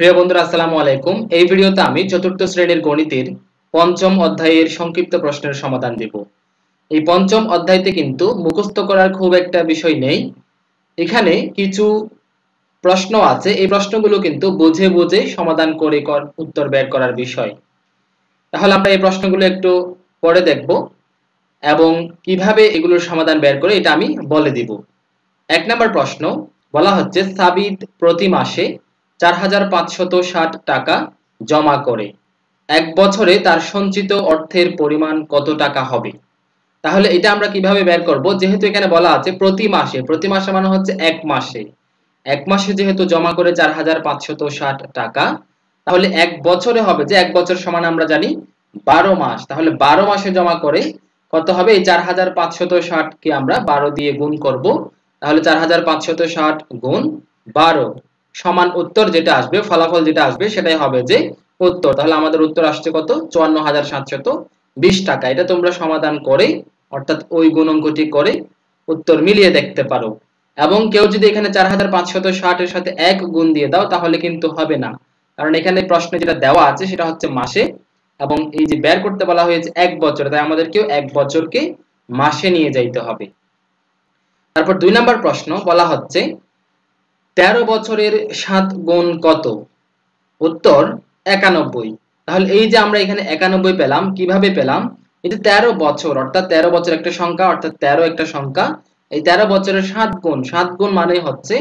প্রিয় বন্ধুরা, আসসালামু আলাইকুম। এই ভিডিওতে আমি চতুর্থ শ্রেণীর গণিতের পঞ্চম অধ্যায়ের সংক্ষিপ্ত প্রশ্নের সমাধান দেব। এই পঞ্চম অধ্যায়তে কিন্তু মুখস্থ করার খুব একটা বিষয় নেই। এখানে কিছু প্রশ্ন আছে, এই প্রশ্নগুলো কিন্তু বুঝে বুঝে সমাধান করে উত্তর বের করার বিষয়। তাহলে আমরা এই প্রশ্নগুলো একটু পরে দেখব এবং কিভাবে এগুলোর সমাধান বের করে এটা আমি বলে দিব। ১ নম্বর প্রশ্ন বলা হচ্ছে, সাবিত প্রতি মাসে ৪৫৬০ টাকা জমা করে। এক বছরে তার সঞ্চিত অর্থের পরিমাণ কত টাকা হবে? তাহলে এটা আমরা কিভাবে বের করব? যেহেতু এখানে বলা আছে প্রতি মাসে, প্রতি মাসে মানে হচ্ছে এক মাসে। এক মাসে যেহেতু জমা করে ৪৫৬০ টাকা, তাহলে এক বছরে হবে যে এক বছর সমান আমরা জানি ১২ মাস। তাহলে ১২ মাসে জমা করে কত হবে? এই ৪৫৬০ কে আমরা ১২ দিয়ে গুণ করব। তাহলে ৪৫৬০ গুণ ১২ সমান উত্তর যেটা আসবে, ফলাফল যেটা আসবে সেটাই হবে যে উত্তর। তাহলে আমাদের উত্তর আসছে কত? ৫৪৭২০ টাকা। এটা তোমরা সমাধান করে অর্থাৎ ওই গুণ অঙ্কটি করে উত্তর মিলিয়ে দেখতে পারো। এবং কেউ যদি এখানে ৪৫৬০ এর সাথে ১ গুণ দিয়ে দাও তাহলে কিন্তু হবে না, কারণ এখানে প্রশ্নে যেটা দেওয়া আছে সেটা হচ্ছে মাসে, এবং এই যে বের করতে বলা হয়েছে এক বছর, তাই আমাদেরকেও এক বছরকে মাসে নিয়ে যাইতে হবে। তারপর ২ নম্বর প্রশ্ন বলা হচ্ছে ১৩ বছরের ৭ গুণ কত? উত্তর ৯১। তাহলে এই যে আমরা এখানে ৯১ পেলাম, কিভাবে পেলাম? এটা ১৩ বছর, অর্থাৎ ১৩ বছর একটা সংখ্যা, অর্থাৎ ১৩ একটা সংখ্যা। এই ১৩ বছরের ৭ গুণ, ৭ গুণ মানে হচ্ছে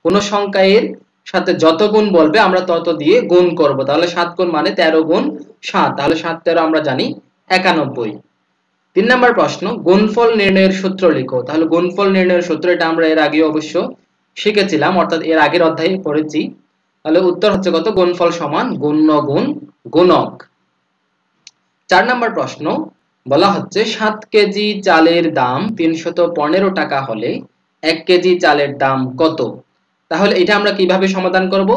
কোন সংখ্যা এর সাথে যত গুণ বলবে আমরা তত দিয়ে গুণ করব। তাহলে ৭ গুণ মানে ১৩ গুণ ৭, তাহলে ৭ ১৩ আমরা জানি ৯১। ৩ নম্বর প্রশ্ন, গুণফল নির্ণয়ের সূত্র লিখো। তাহলে গুণফল নির্ণয়ের সূত্র এটা আমরা এর আগে অবশ্য শিখেছিলাম, অর্থাৎ এর আগের অধ্যায়ে পড়েছি। তাহলে উত্তর হচ্ছে কত? গুণফল সমান গুণ্য গুণ গুণক। ৪ নম্বর প্রশ্ন বলা হচ্ছে ৭ কেজি চালের দাম ৩১৫ টাকা হলে ১ কেজি চালের দাম কত? তাহলে এটা আমরা কিভাবে সমাধান করব?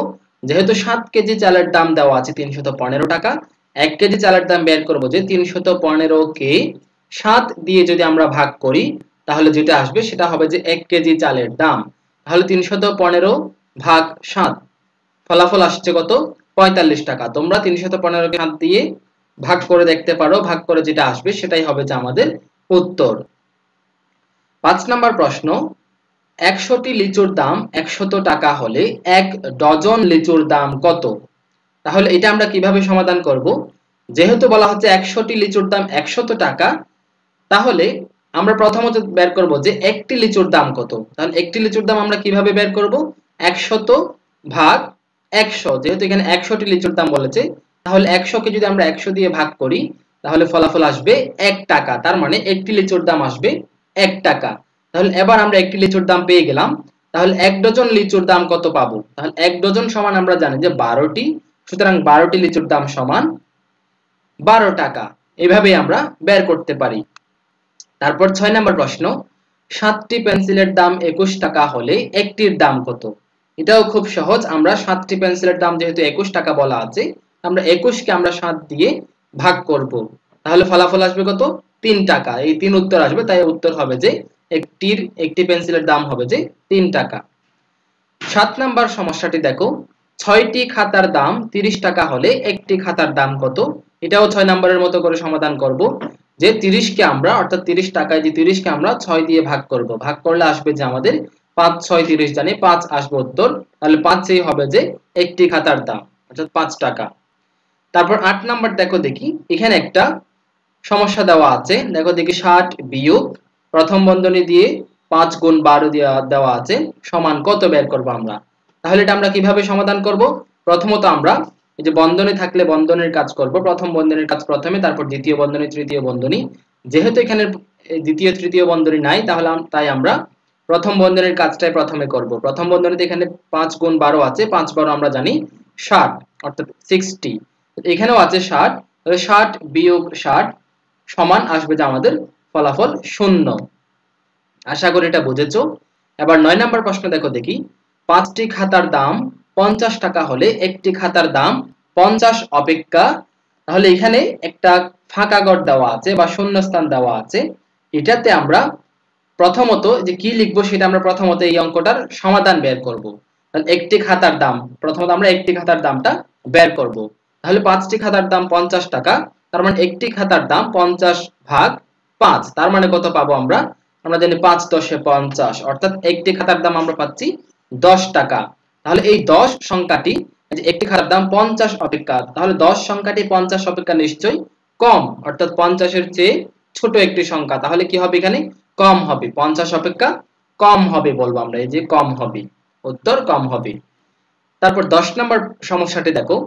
যেহেতু ৭ কেজি চালের দাম দেওয়া আছে ৩১৫ টাকা, ১ কেজি চালের দাম বের করব যে ৩১৫ কে ৭ দিয়ে যদি আমরা ভাগ করি তাহলে যেটা আসবে সেটা হবে যে ১ কেজি চালের দাম। তাহলে ৩১৫ ভাগ ৭, ফলাফল আসছে কত? ৪৫ টাকা। তোমরা ৩১৫ কে ৭ দিয়ে ভাগ করে দেখতে পারো, ভাগ করে যেটা আসবে সেটাই হবে যে আমাদের উত্তর। ৫ নম্বর প্রশ্ন, ১০০টি লিচুর দাম ১০০ টাকা হলে ১ ডজন লিচুর দাম কত? তাহলে এটা আমরা কিভাবে সমাধান করব? যেহেতু বলা হচ্ছে ১০০টি লিচুর দাম ১০০ টাকা, তাহলে আমরা প্রথমত বের করব যে একটি লিচুর দাম কত। তাহলে একটি লিচুর দাম আমরা কিভাবে বের করব? ১০০ ভাগ ১০০, যেহেতু এখানে ১০০টি লিচুর দাম বলেছে, তাহলে ১০০ কে যদি আমরা ১০০ দিয়ে ভাগ করি তাহলে ফলাফল আসবে ১ টাকা। তার মানে একটি লিচুর দাম আসবে ১ টাকা। তাহলে এবার আমরা একটি লিচুর দাম পেয়ে গেলাম। তাহলে ১ ডজন লিচুর দাম কত পাবো? তাহলে ১ ডজন সমান আমরা জানি যে ১২টি, সুতরাং ১২টি লিচুর দাম সমান ১২ টাকা। এভাবেই আমরা বের করতে পারি। তারপর ৬ নম্বর প্রশ্ন, ৭টি পেন্সিলের দাম ২১ টাকা হলে একটির দাম কত? এটাও খুব সহজ। আমরা ৭টি পেন্সিলের দাম যেহেতু ২১ টাকা বলা আছে, আমরা ২১ কে আমরা ৭ দিয়ে ভাগ করব। তাহলে ফলাফল আসবে কত? ৩ টাকা। এই ৩ উত্তর আসবে, তাই উত্তর হবে যে একটি পেন্সিলের দাম হবে যে ৩ টাকা। ৭ নাম্বার সমস্যাটি দেখো, ৬টি খাতার দাম ৩০ টাকা হলে একটি খাতার দাম কত? এটাও ৬ নাম্বারের মতো করে সমাধান করব। যে ৩০ কে আমরা, অর্থাৎ ৩০ টাকায় যে ৩০ কে আমরা ৬ দিয়ে ভাগ করব। ভাগ করলে আসবে যে আমাদের ৫ ৬ ৩০ জানি ৫ আসবে উত্তর। তাহলে ৫ই হবে যে একটি খাতার দাম, অর্থাৎ ৫ টাকা। তারপর ৮ নাম্বার দেখো দেখি, এখানে একটা সমস্যা দেওয়া আছে। দেখো দেখি, ৬০ বিয়োগ প্রথম বন্ধনী দিয়ে ৫ গুণ ১২ দেওয়া আছে সমান কত বের করব আমরা। তাহলে এটা আমরা কিভাবে সমাধান করব? প্রথমত আমরা এই যে বন্ধনী থাকলে বন্ধনীর কাজ করব। প্রথম বন্ধনীর কাজ প্রথমে, তারপর দ্বিতীয় বন্ধনী, তৃতীয় বন্ধনী। যেহেতু এখানে দ্বিতীয় তৃতীয় বন্ধনী নাই, তাহলে তাই আমরা প্রথম বন্ধনীর কাজটাই প্রথমে করব। প্রথম বন্ধনীতে এখানে ৫ গুণ ১২ আছে, ৫ ১২ আমরা জানি ৬০, অর্থাৎ ৬০। এখানেও আছে ৬০, তাহলে ৬০ বিয়োগ ৬০ সমান আসবে যে আমাদের ফলাফল ০। আশা করি এটা বুঝেছো। এবার ৯ নাম্বার প্রশ্ন দেখো দেখি, ৫টি খাতার দাম ৫০ টাকা হলে একটি খাতার দাম ৫০ অপেক্ষা, তাহলে এখানে একটা ফাঁকা ঘর দেওয়া আছে বা শূন্যস্থান দেওয়া আছে। এটাতে আমরা প্রথমত যে কি লিখবো সেটা আমরা প্রথমত এই অঙ্কটার সমাধান বের করব। একটি খাতার দাম, প্রথমত আমরা একটি খাতার দামটা বের করব। তাহলে 5টি খাতার দাম 50 টাকা, তার মানে একটি খাতার দাম 50 ভাগ 5, তার মানে কত পাবো আমরা? আমরা জানি 5 10 এ 50, অর্থাৎ একটি খাতার দাম আমরা পাচ্ছি 10 টাকা। তাহলে এই 10 সংখ্যাটি, একটি খাতার দাম 50 অপেক্ষা, তাহলে 10 সংখ্যাটি 50 অপেক্ষা নিশ্চয়ই কম, অর্থাৎ 50 এর চেয়ে ছোট একটি সংখ্যা, তাহলে কি হবে এখানে? কম হবে, 50 অপেক্ষা কম হবে বলবো আমরা, এই যে কম হবে, উত্তর কম হবে। তারপর 10 নম্বর সমস্যাটি দেখো,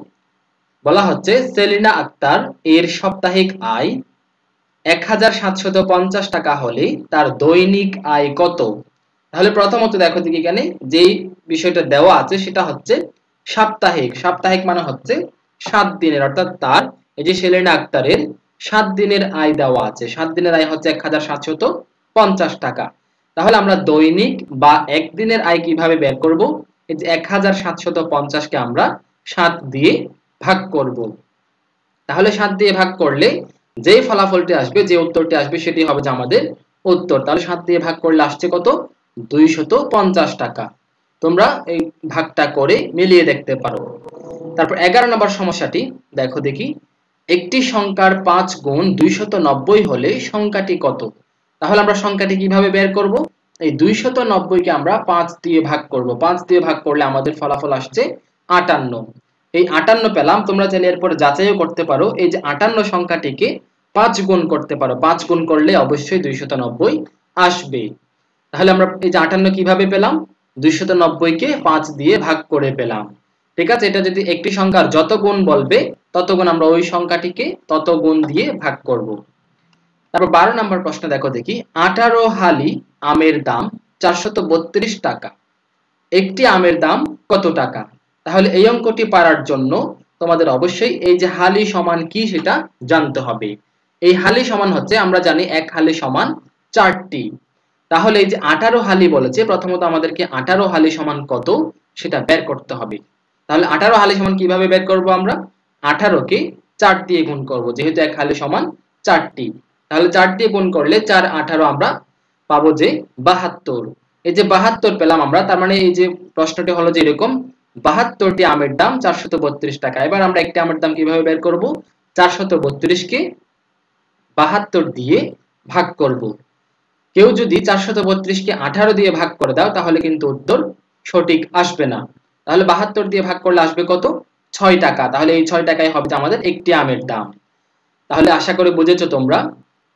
বলা হচ্ছে সেলিনা আক্তার এর সাপ্তাহিক আয় 1750 টাকা হলে তার দৈনিক আয় কত? তাহলে প্রথমত দেখো দিকে এখানে যেই বিষয়টা দেওয়া আছে সেটা হচ্ছে সাপ্তাহিক। সাপ্তাহিক মানে হচ্ছে 7 দিনের, অর্থাৎ তার এই যে সেলিনা আক্তারের 7 দিনের আয় দেওয়া আছে, 7 দিনের আয় হচ্ছে 1750 টাকা। তাহলে আমরা দৈনিক বা একদিনের আয় কিভাবে বের করব? এই যে 1750 কে আমরা 7 দিয়ে ভাগ করব। তাহলে 7 দিয়ে ভাগ করলে যে ফলাফলটি আসবে, যে উত্তরটি আসবে সেটি হবে যে আমাদের উত্তর। তাহলে 7 দিয়ে ভাগ করলে আসছে কত? 250 টাকা। তোমরা এই ভাগটা করে মিলিয়ে দেখতে পারো। তারপর 11 নম্বর সমস্যাটি দেখো দেখি, একটি সংখ্যার 5 গুণ 290 হলে সংখ্যাটি কত? তাহলে আমরা সংখ্যাটি কিভাবে বের করব? এই 290 কে আমরা 5 দিয়ে ভাগ করব। 5 দিয়ে ভাগ করলে আমাদের ফলাফল আসছে 58। এই 58 পেলাম। তোমরা চাইলে এরপর যাচাইও করতে পারো, এই যে 58 সংখ্যাটিকে 5 গুণ করতে পারো, 5 গুণ করলে অবশ্যই 290 আসবে। তাহলে আমরা এই যে 58 কিভাবে পেলাম? 290 কে 5 দিয়ে ভাগ করে পেলাম। ঠিক আছে, এটা যদি একটি সংখ্যার যত গুণ বলবে তত গুণ আমরা ওই সংখ্যাটিকে তত গুণ দিয়ে ভাগ করব। তারপর 12 নম্বর প্রশ্ন দেখো দেখি, 18 হালি আমের দাম 432 টাকা, একটি আমের দাম কত টাকা? তাহলে এই অঙ্কটি পারার জন্য তোমাদের অবশ্যই এই যে হালি সমান কি সেটা জানতে হবে। এই হালি সমান হচ্ছে, আমরা জানি এক হালি সমান 4টি। তাহলে এই যে 18 হালি বলেছে, প্রথমত আমাদেরকে 18 হালি সমান কত সেটা বের করতে হবে। তাহলে 18 হালি সমান কিভাবে বের করব? আমরা 18 কে 4 দিয়ে গুণ করব, যেহেতু এক হালি সমান 4টি। তাহলে 4 দিয়ে গুণ করলে 4 18 আমরা পাবো যে 72। এই যে 72 পেলাম আমরা, তার মানে এই যে প্রশ্নটি হলো যে এরকম, 72টি আমের দাম 432 টাকা। এবার আমরা একটি আমের দাম কিভাবে বের করব? 432 কে 72 দিয়ে ভাগ করব। কেউ যদি 432 কে 18 দিয়ে ভাগ করে দাও তাহলে কিন্তু উত্তর সঠিক আসবে না। তাহলে 72 দিয়ে ভাগ করলে আসবে কত? 6 টাকা। তাহলে এই 6 টাকাই হবে আমাদের একটি আমের দাম। তাহলে আশা করি বুঝেছো তোমরা।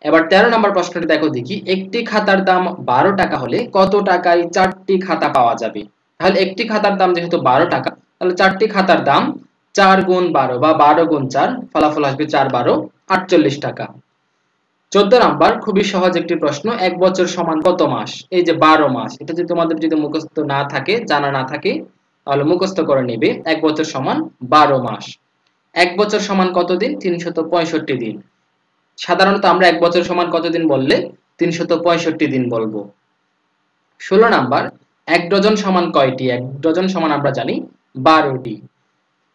এবার 13 নম্বর প্রশ্নটি দেখো দেখি, একটি খাতার দাম 12 টাকা হলে কত টাকায় 4টি খাতা পাওয়া যাবে? তাহলে একটি খাতার দাম যেহেতু 12 টাকা, তাহলে 4টি খাতার দাম 4 গুণ 12 বা 12 গুণ 4, ফলাফল আসবে 4 12 48 টাকা। 14 নাম্বার খুবই সহজ একটি প্রশ্ন, এক বছর সমান কত মাস? এই যে 12 মাস, এটা যদি তোমাদের যদি মুখস্থ না থাকে, জানা না থাকে, তাহলে মুখস্থ করে নেবে। এক বছর সমান 12 মাস। এক বছর সমান কত দিন? 365 দিন। সাধারণত আমরা এক বছর সমান কত দিন বললে 365 দিন বলবো। 16 নাম্বার, এক ডজন সমান কয়টি? এক ডজন সমান আমরা জানি 12টি।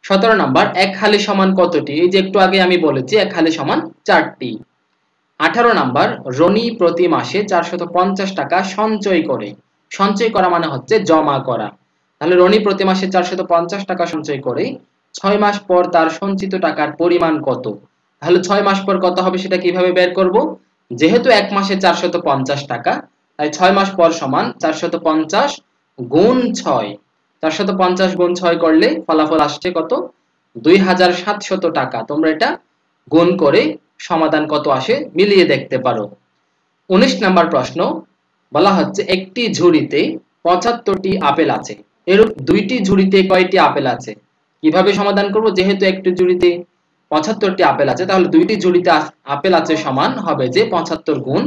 17 নাম্বার, এক হালি সমান কতটি? এই যে একটু আগে আমি বলেছি এক হালি সমান 4টি। 18 নাম্বার, রনি প্রতি মাসে 450 টাকা সঞ্চয় করে। সঞ্চয় করা মানে হচ্ছে জমা করা। তাহলে রনি প্রতি মাসে 450 টাকা সঞ্চয় করে, 6 মাস পর তার সঞ্চিত টাকার পরিমাণ কত? তাহলে 6 মাস পর কত হবে সেটা কিভাবে বের করব? যেহেতু এক মাসে 450 টাকা, তাই 6 মাস পর সমান 450 গুণ 6। 450 গুণ 6 করলে ফলাফল আসছে কত? 2700 টাকা। তোমরা এটা গুণ করে সমাধান কত আসে মিলিয়ে দেখতে পারো। 19 নাম্বার প্রশ্ন, বলা হচ্ছে একটি ঝুড়িতে 75টি আপেল আছে, এরূপ দুইটি ঝুড়িতে কয়টি আপেল আছে? কিভাবে সমাধান করব? যেহেতু একটি ঝুড়িতে 75টি আপেল আছে, তাহলে দুইটি ঝুড়িতে আপেল আছে সমান হবে যে 75 গুণ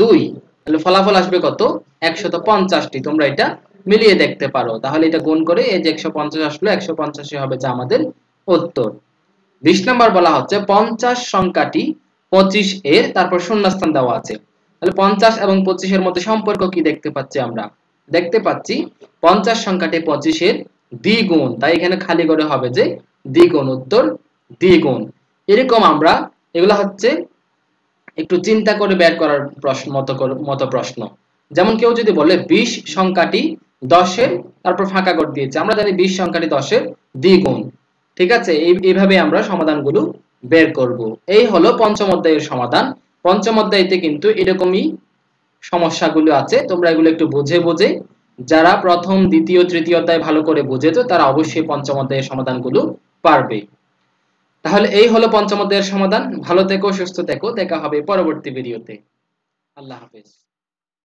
2। তাহলে ফলাফল আসবে কত? 150টি। তোমরা এটা মিলিয়ে দেখতে পারো। তাহলে এটা গুণ করে এই যে 150 আসলো, 150 হবে যে আমাদের উত্তর। 20 নম্বর বলা হচ্ছে 50 সংখ্যাটি 25 এর, তারপর শূন্যস্থান দেওয়া আছে। তাহলে 50 এবং 25 এর মধ্যে সম্পর্ক কি দেখতে পাচ্ছি আমরা? দেখতে পাচ্ছি 50 সংখ্যাটি 25 এর দ্বিগুণ, তাই এখানে খালি করে হবে যে দ্বিগুণ, উত্তর দ্বিগুণ। এরকম আমরা এগুলা হচ্ছে একটু চিন্তা করে বের করার প্রশ্ন মতো প্রশ্ন। যেমন কেউ যদি বলে 20 সংখ্যাটি 10-এর তারপর ফাঁকা ঘর দিয়েছে। আমরা জানি 20 সংখ্যাটি 10-এর দ্বিগুণ। ঠিক আছে, এইভাবে আমরা সমাধানগুলো বের করব। এই হলো পঞ্চম অধ্যায়ের সমাধান। পঞ্চম অধ্যায়তে কিন্তু এরকমই সমস্যাগুলো আছে, তোমরা এগুলো একটু বুঝে বুঝে, যারা প্রথম দ্বিতীয় তৃতীয় অধ্যায় ভালো করে বুঝেছো তারা অবশ্যই পঞ্চম অধ্যায়ের সমাধানগুলো পারবে। তাহলে এই হলো পঞ্চম অধ্যায়ের সমাধান। ভালো থেকো, সুস্থ থেকো, দেখা হবে পরবর্তী ভিডিওতে। আল্লাহ হাফেজ।